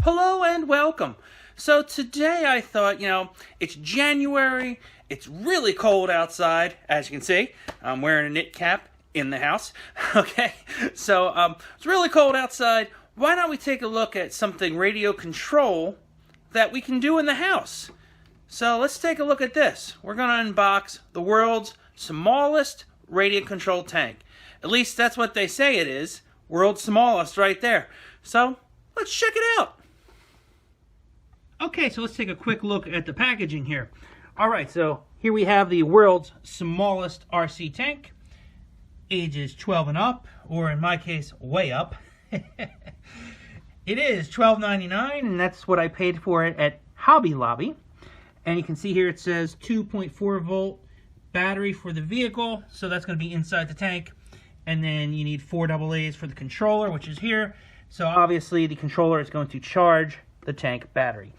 Hello and welcome. So today I thought, it's January, it's really cold outside, as you can see. I'm wearing a knit cap in the house, okay? So it's really cold outside. Why don't we take a look at something radio control that we can do in the house? So let's take a look at this. We're going to unbox the world's smallest radio control tank. At least that's what they say it is. World's smallest right there. So let's check it out. Okay, so let's take a quick look at the packaging here. Alright, so here we have the world's smallest RC tank. Ages 12 and up, or in my case, way up. It is $12.99, and that's what I paid for it at Hobby Lobby. And you can see here it says 2.4 volt battery for the vehicle, so that's going to be inside the tank. And then you need 4 AA's for the controller, which is here. So obviously the controller is going to charge the tank battery.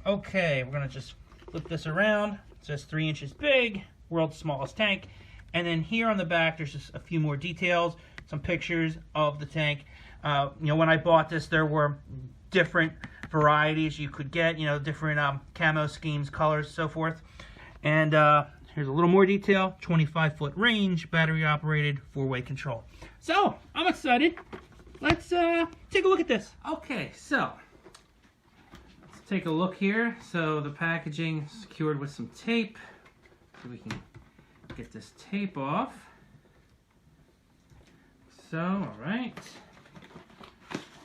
Okay, we're going to just flip this around. It says 3 inches big, world's smallest tank. And then here on the back, there's just a few more details, some pictures of the tank. When I bought this, there were different varieties you could get, different camo schemes, colors, so forth. And here's a little more detail, 25-foot range, battery operated, 4-way control. So, I'm excited. Let's take a look at this. Okay, so let's take a look here. So the packaging is secured with some tape. So we can get this tape off. So, alright.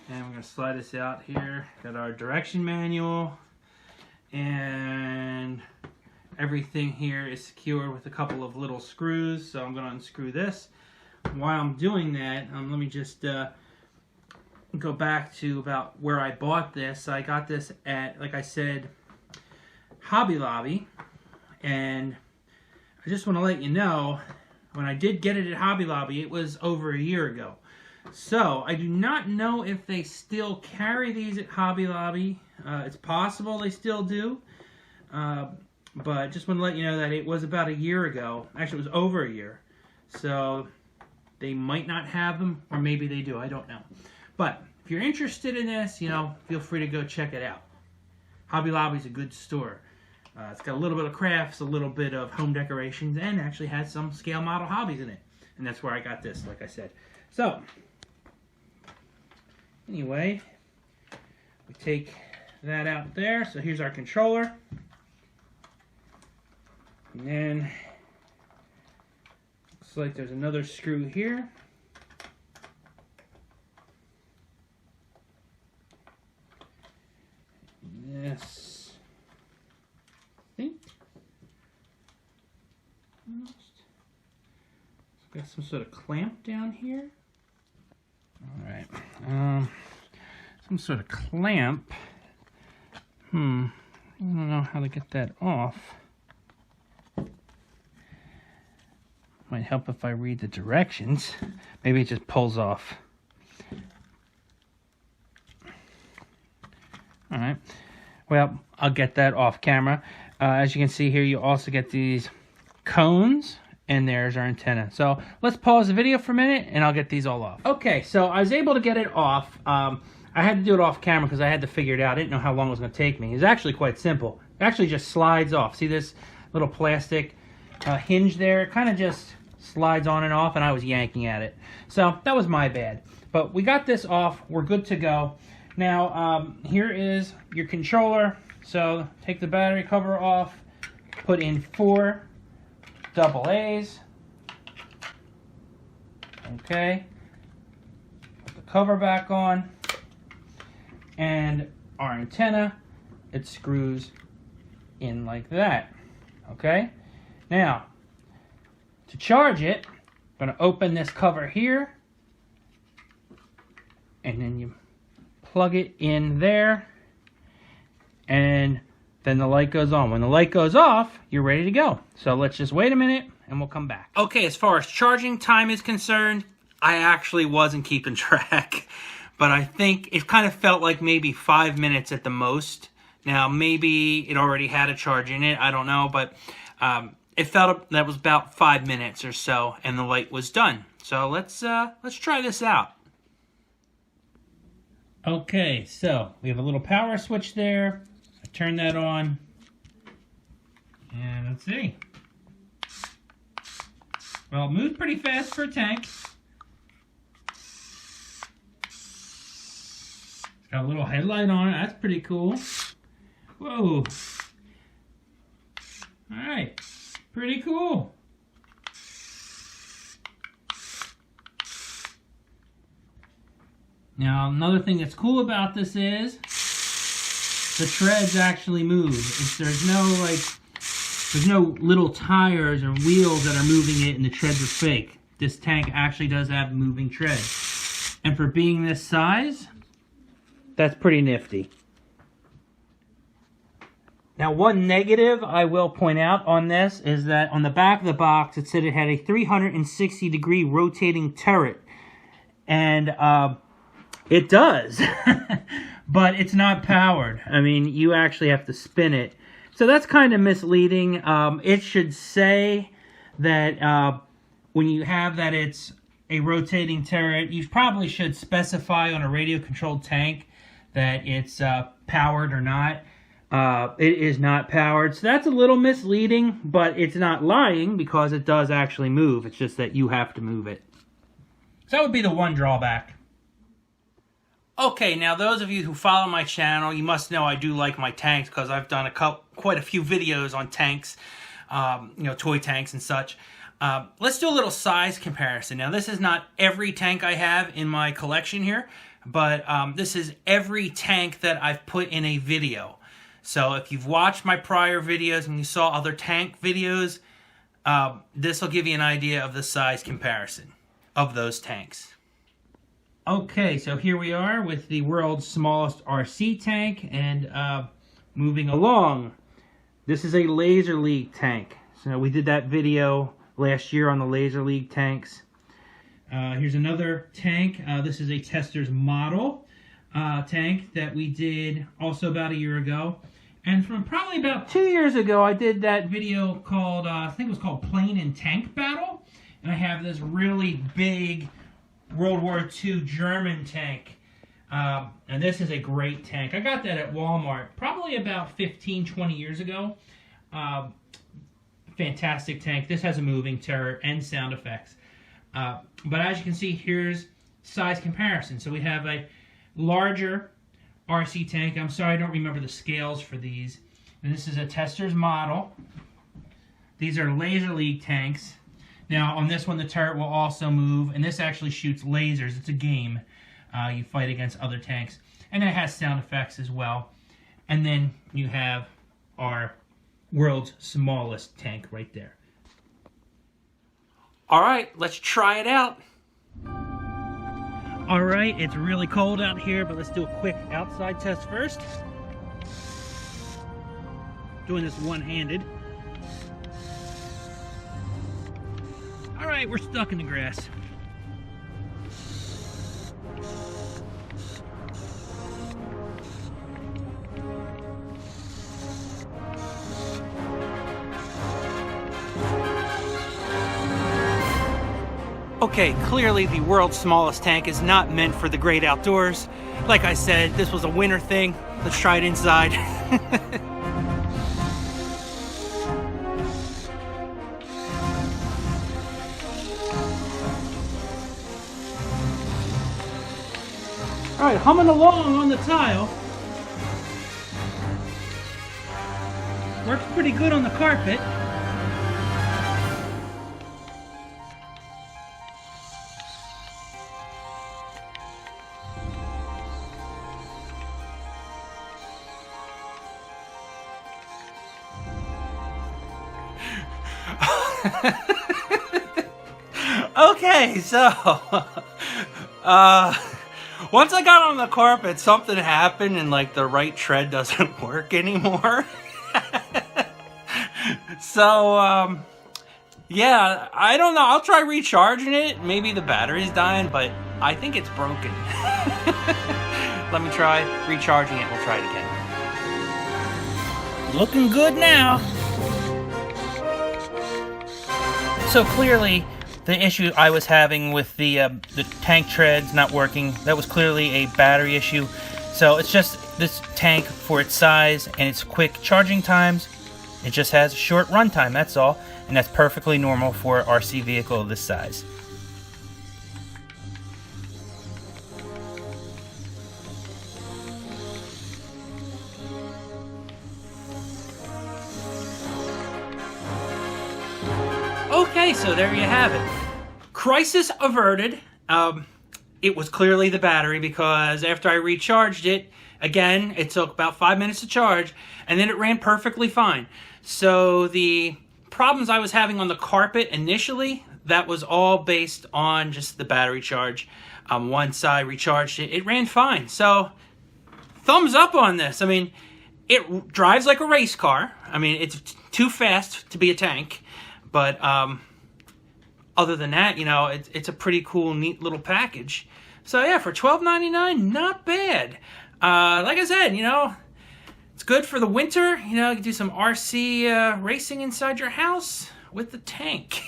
And we're going to slide this out here. Got our direction manual. And everything here is secured with a couple of little screws. So I'm going to unscrew this. While I'm doing that, let me just go back to about where I bought this. I got this at, like I said, Hobby Lobby. And I just want to let you know, when I did get it at Hobby Lobby, it was over a year ago. So, I do not know if they still carry these at Hobby Lobby. It's possible they still do. But just want to let you know that it was about a year ago. Actually, it was over a year. So, they might not have them, or maybe they do. I don't know. But, if you're interested in this, feel free to go check it out. Hobby Lobby's a good store. It's got a little bit of crafts, a little bit of home decorations, and actually has some scale model hobbies in it. And that's where I got this, like I said. So, anyway, we take that out there. So here's our controller. And then, looks like there's another screw here. This, I think, it's got some sort of clamp down here. Alright, some sort of clamp. I don't know how to get that off. Might help if I read the directions. Maybe it just pulls off. Alright, well, I'll get that off camera. As you can see here, you also get these cones. And there's our antenna. So let's pause the video for a minute and I'll get these all off. Okay, so I was able to get it off. I had to do it off camera because I had to figure it out. I didn't know how long it was going to take me. It's actually quite simple. It actually just slides off. See this little plastic hinge there? It kind of just slides on and off, and I was yanking at it. So that was my bad. But we got this off. We're good to go. Now, here is your controller. So take the battery cover off. Put in 4 AA's. Okay. Put the cover back on. And our antenna, it screws in like that. Okay. Now, to charge it, I'm going to open this cover here. And then you plug it in there. And then the light goes on. When the light goes off, you're ready to go. So let's just wait a minute and we'll come back. Okay, as far as charging time is concerned, I actually wasn't keeping track. But I think it kind of felt like maybe 5 minutes at the most. Now, maybe it already had a charge in it. I don't know. But it felt that was about 5 minutes or so, and the light was done. So let's try this out. Okay, so we have a little power switch there. I turn that on. And let's see. Well, it moves pretty fast for a tank. It's got a little headlight on it. That's pretty cool. Whoa. Alright. Pretty cool. Now, another thing that's cool about this is the treads actually move. There's no little tires or wheels that are moving it and the treads are fake. This tank actually does have moving treads. And for being this size, that's pretty nifty. Now, one negative I will point out on this is that on the back of the box, it said it had a 360-degree rotating turret. And it does, but it's not powered. I mean, you actually have to spin it. So that's kind of misleading. It should say that when you have that it's a rotating turret, you probably should specify on a radio-controlled tank that it's powered or not. It is not powered, so that's a little misleading, but it's not lying because it does actually move. It's just that you have to move it. So that would be the one drawback. Okay, now those of you who follow my channel, you must know I do like my tanks because I've done quite a few videos on tanks, toy tanks and such. Let's do a little size comparison. Now, this is not every tank I have in my collection here, but this is every tank that I've put in a video. So if you've watched my prior videos and you saw other tank videos, this will give you an idea of the size comparison of those tanks. Okay, so here we are with the world's smallest RC tank, and moving along. This is a Laser League tank. So we did that video last year on the Laser League tanks. Here's another tank. This is a Tester's Model tank that we did also about a year ago. And from probably about 2 years ago, I did that video called, I think it was called Plane and Tank Battle. And I have this really big World War II German tank. And this is a great tank. I got that at Walmart probably about 15, 20 years ago. Fantastic tank. This has a moving turret and sound effects. But as you can see, here's size comparison. So we have a larger RC tank. I'm sorry, I don't remember the scales for these. And this is a Tester's Model. These are Laser League tanks. Now, on this one, the turret will also move, and this actually shoots lasers. It's a game. You fight against other tanks. And it has sound effects as well. And then you have our world's smallest tank right there. All right, let's try it out. All right, it's really cold out here, but let's do a quick outside test first. Doing this one-handed. All right, we're stuck in the grass. Okay, clearly the world's smallest tank is not meant for the great outdoors. Like I said, this was a winter thing. Let's try it inside. All right, humming along on the tile. Works pretty good on the carpet. Okay, so once I got on the carpet, something happened and like the right tread doesn't work anymore. So yeah, I don't know. I'll try recharging it. Maybe the battery's dying, but I think it's broken. Let me try recharging it. We'll try it again. Looking good now. So clearly, the issue I was having with the tank treads not working, that was clearly a battery issue. So it's just this tank for its size and its quick charging times. It just has a short run time, that's all. And that's perfectly normal for an RC vehicle of this size. Okay, so there you have it. Crisis averted. It was clearly the battery, because after I recharged it, again, it took about 5 minutes to charge, and then it ran perfectly fine. So the problems I was having on the carpet initially, that was all based on just the battery charge. Once I recharged it, it ran fine. So thumbs up on this. I mean, it drives like a race car. I mean, it's too fast to be a tank. But other than that, you know, it's a pretty cool, neat little package. So yeah, for $12.99, not bad. Like I said, you know, it's good for the winter. You know, you can do some RC racing inside your house with the tank.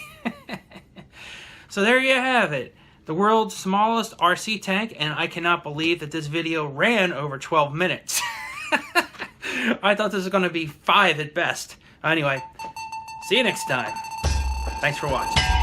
So there you have it. The world's smallest RC tank, and I cannot believe that this video ran over 12 minutes. I thought this was going to be 5 at best. Anyway, see you next time. Thanks for watching.